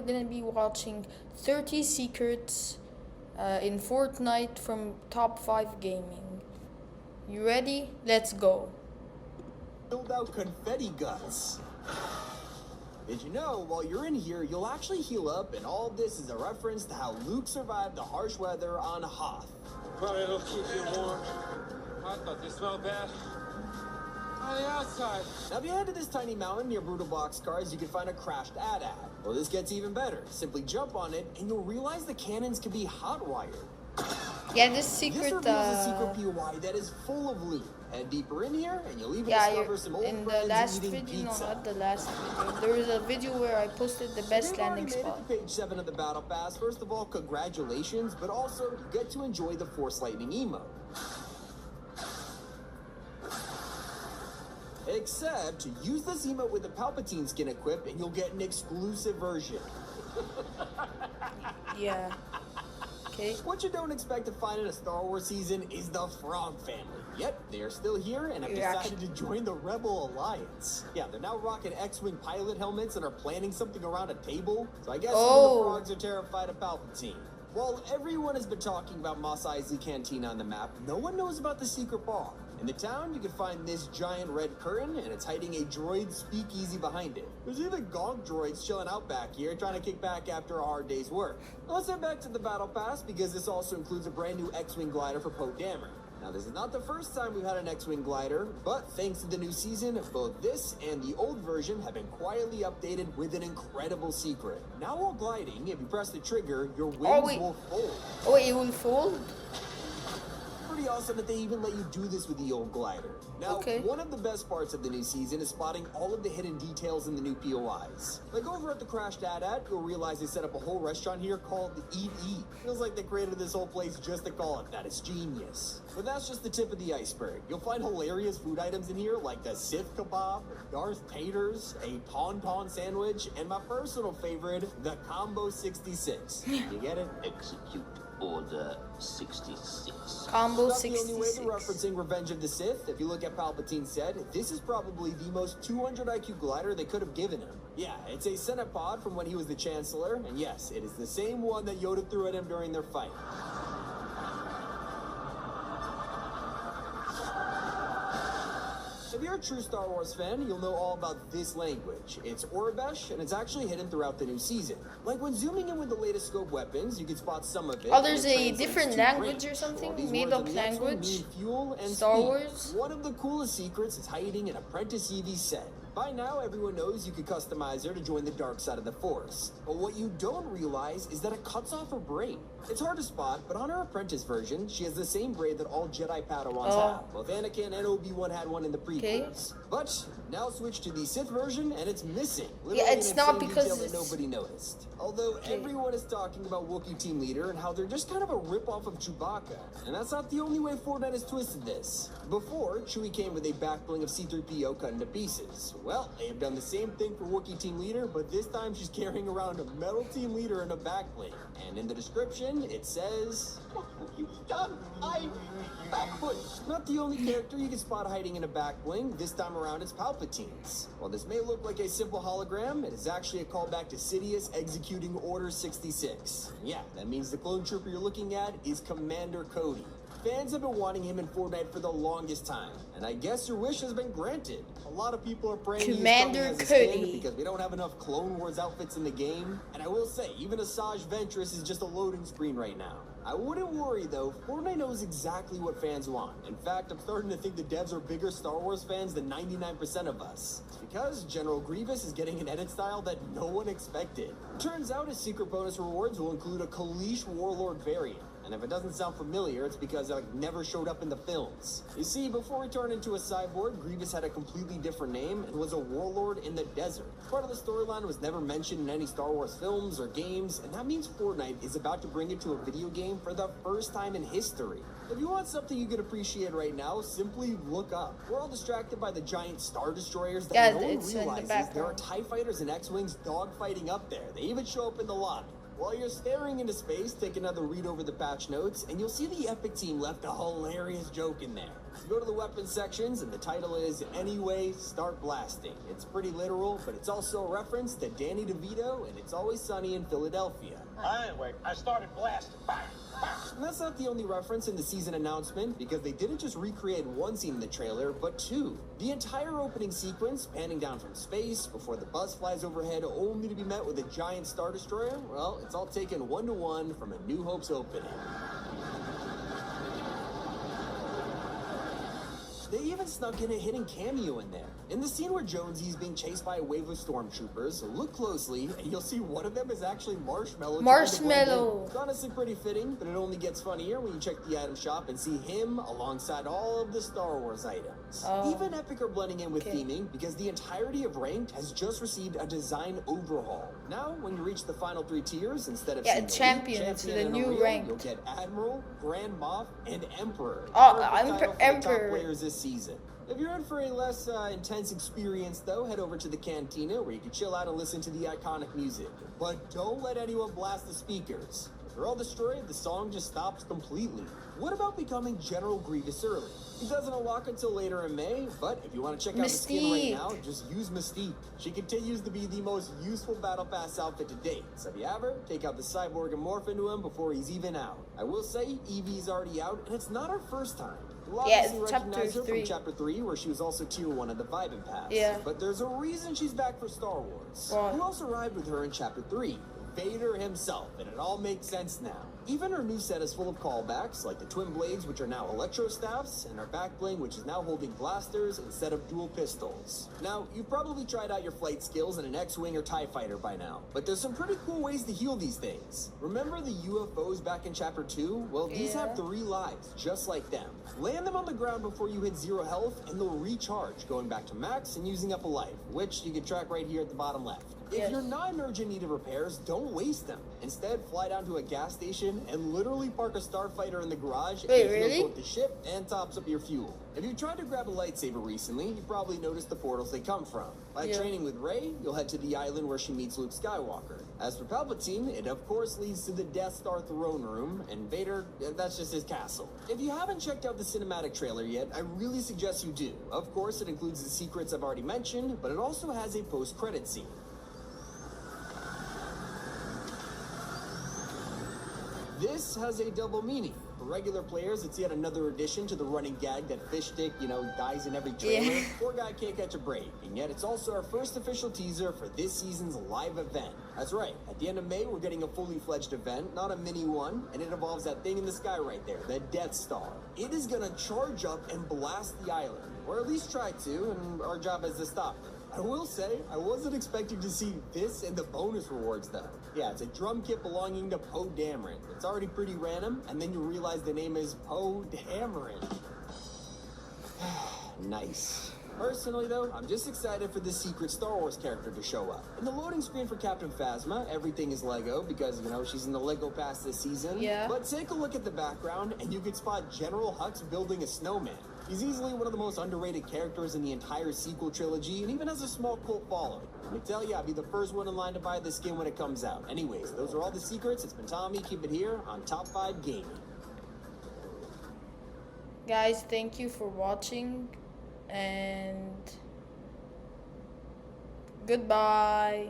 gonna be watching 30 secrets in Fortnite from Top 5 Gaming. You ready? Let's go. Build out confetti guts. Did you know, while you're in here, you'll actually heal up, and all of this is a reference to how Luke survived the harsh weather on Hoth. Probably it'll keep you warm. I thought they smelled bad on the outside. Now, if you head to this tiny mountain near Brutal Boxcars, you can find a crashed AT-AT. Well, this gets even better. Simply jump on it, and you'll realize the cannons can be hot-wired. Yeah, this secret. This reveals a secret POI that is full of loot. Head deeper in here, and you'll even discover some old in the friends last eating video, pizza. not the last video. There was a video where I posted the best landing spot. Made it to page 7 of the Battle Pass. First of all, congratulations, but also you get to enjoy the Force Lightning emote. Except, use this emote with the Palpatine skin equipped, and you'll get an exclusive version. Yeah. Okay. What you don't expect to find in a Star Wars season is the Frog family. Yet, they are still here and have decided to join the Rebel Alliance. Yeah, they're now rocking X-Wing pilot helmets and are planning something around a table. So I guess some of the frogs are terrified of Palpatine. While everyone has been talking about Mos Eisley Cantina on the map, no one knows about the secret bar. In the town, you can find this giant red curtain, and it's hiding a droid speakeasy behind it. There's even gonk droids chilling out back here, trying to kick back after a hard day's work. Let's head back to the Battle Pass, because this also includes a brand new X-Wing glider for Poe Dameron. Now, this is not the first time we've had an X-Wing glider, but thanks to the new season, both this and the old version have been quietly updated with an incredible secret. Now while gliding, if you press the trigger, your wings will fold. Oh, it will fold? Pretty awesome that they even let you do this with the old glider. Now, one of the best parts of the new season is spotting all of the hidden details in the new POIs. Like over at the crashed AT-AT, you'll realize they set up a whole restaurant here called Eat Eat. Feels like they created this whole place just to call it that. It's genius. But that's just the tip of the iceberg. You'll find hilarious food items in here like the Sith kebab, Darth taters, a tauntaun sandwich, and my personal favorite, the Combo 66. You get it? Execute Order 66. Combo Not 66. the only way they're referencing Revenge of the Sith. If you look at Palpatine's set, this is probably the most 200 IQ glider they could have given him. Yeah, it's a Senate pod from when he was the Chancellor, and yes, it is the same one that Yoda threw at him during their fight. If you're a true Star Wars fan, you'll know all about this language. It's Orabesh, and it's actually hidden throughout the new season. Like when zooming in with the latest scope weapons, you can spot some of it. Oh, there's a different language or something? Made up language? Fuel and Star speed. Wars? One of the coolest secrets is hiding in Apprentice Evie's set. By now, everyone knows you can customize her to join the dark side of the Force. But what you don't realize is that it cuts off her braid. It's hard to spot, but on her Apprentice version, she has the same braid that all Jedi Padawans have. Both Anakin and Obi-Wan had one in the prequels. But now switch to the Sith version, and it's missing. Yeah, it's not because that nobody noticed. Although everyone is talking about Wookiee Team Leader and how they're just kind of a rip-off of Chewbacca. And that's not the only way Fortnite has twisted this. Before, Chewie came with a back bling of C-3PO cut into pieces. Well, they have done the same thing for Wookiee Team Leader, but this time she's carrying around a metal Team Leader in a back bling. And in the description, it says, "What have you done? I'm backfoot." Not the only character you can spot hiding in a back bling. This time around, it's Palpatine's. While this may look like a simple hologram, it is actually a callback to Sidious executing Order 66. Yeah, that means the clone trooper you're looking at is Commander Cody. Fans have been wanting him in Fortnite for the longest time, and I guess your wish has been granted. A lot of people are praying Commander he's coming as a Cody. skin because we don't have enough Clone Wars outfits in the game. And I will say, even Asajj Ventress is just a loading screen right now. I wouldn't worry though, Fortnite knows exactly what fans want. In fact, I'm starting to think the devs are bigger Star Wars fans than 99% of us. It's because General Grievous is getting an edit style that no one expected. Turns out his secret bonus rewards will include a Kaleesh Warlord variant. And if it doesn't sound familiar, it's because it never showed up in the films. You see, before he turned into a cyborg, Grievous had a completely different name and was a warlord in the desert. Part of the storyline was never mentioned in any Star Wars films or games, and that means Fortnite is about to bring it to a video game for the first time in history. If you want something you can appreciate right now, simply look up. We're all distracted by the giant Star Destroyers that no one realizes there are TIE fighters and X-Wings dogfighting up there. They even show up in the lobby. While you're staring into space, take another read over the patch notes, and you'll see the Epic team left a hilarious joke in there. You go to the weapons sections, and the title is Anyway, Start Blasting. It's pretty literal, but it's also a reference to Danny DeVito and It's Always Sunny in Philadelphia. Anyway, I started blasting. Bang, bang. And that's not the only reference in the season announcement, because they didn't just recreate one scene in the trailer, but two. The entire opening sequence, panning down from space before the bus flies overhead, only to be met with a giant Star Destroyer, well, it's all taken one-to-one from A New Hope's opening. They even snuck in a hidden cameo in there. In the scene where Jonesy is being chased by a wave of stormtroopers, look closely and you'll see one of them is actually Marshmallow. Marshmallow. It's honestly pretty fitting, but it only gets funnier when you check the item shop and see him alongside all of the Star Wars items. Even Epic are blending in with theming, because the entirety of Ranked has just received a design overhaul. Now, when you reach the final 3 tiers, instead of seeing Champion, Elite, it's the and new Unreal, Ranked. you'll get Admiral, Grand Moff, and Emperor. Oh, Perfect title for the top Emperor. players this season. If you're in for a less intense experience, though, head over to the Cantina, where you can chill out and listen to the iconic music. But don't let anyone blast the speakers. If they're all destroyed, the song just stops completely. What about becoming General Grievous early? It doesn't unlock until later in May, but if you want to check out the skin right now, just use Mystique. She continues to be the most useful Battle Pass outfit to date, so if you have her, take out the Cyborg and morph into him before he's even out. I will say, Evie's already out, and it's not her first time. You'll obviously recognize her from Chapter 3, where she was also Tier 1 of the Vibin' Pass. Yeah. But there's a reason she's back for Star Wars. Who else arrived with her in Chapter 3? Vader himself, and it all makes sense now. Even her new set is full of callbacks, like the twin blades, which are now electro staffs, and her back bling, which is now holding blasters instead of dual pistols. Now, you've probably tried out your flight skills in an X-Wing or TIE Fighter by now, but there's some pretty cool ways to heal these things. Remember the UFOs back in Chapter 2? Well, these have 3 lives, just like them. Land them on the ground before you hit 0 health, and they'll recharge, going back to max and using up a life, which you can track right here at the bottom left. If you're not in urgent need of repairs, don't waste them. Instead, fly down to a gas station and literally park a starfighter in the garage. Wait, and really? both the ship and tops up your fuel. If you've tried to grab a lightsaber recently, you probably noticed the portals they come from. By training with Rey, you'll head to the island where she meets Luke Skywalker. As for Palpatine, it of course leads to the Death Star throne room, and Vader, that's just his castle. If you haven't checked out the cinematic trailer yet, I really suggest you do. Of course, it includes the secrets I've already mentioned, but it also has a post-credit scene. This has a double meaning. For regular players, it's yet another addition to the running gag that Fish Stick, dies in every trailer. Poor guy can't catch a break. And yet it's also our first official teaser for this season's live event. That's right. At the end of May, we're getting a fully fledged event, not a mini one, and it involves that thing in the sky right there, the Death Star. It is gonna charge up and blast the island, or at least try to, and our job is to stop it. I will say, I wasn't expecting to see this in the bonus rewards, though. Yeah, it's a drum kit belonging to Poe Dameron. It's already pretty random, and then you realize the name is Poe Dameron. Nice. Personally, though, I'm just excited for this secret Star Wars character to show up. In the loading screen for Captain Phasma, everything is Lego because, she's in the Lego Pass this season. Yeah. But take a look at the background, and you can spot General Hux building a snowman. He's easily one of the most underrated characters in the entire sequel trilogy, and even has a small cult following. Let me tell you, I'll be the first one in line to buy this skin when it comes out. Anyways, those are all the secrets. It's been Tommy. Keep it here on Top 5 Gaming. Guys, thank you for watching, and goodbye.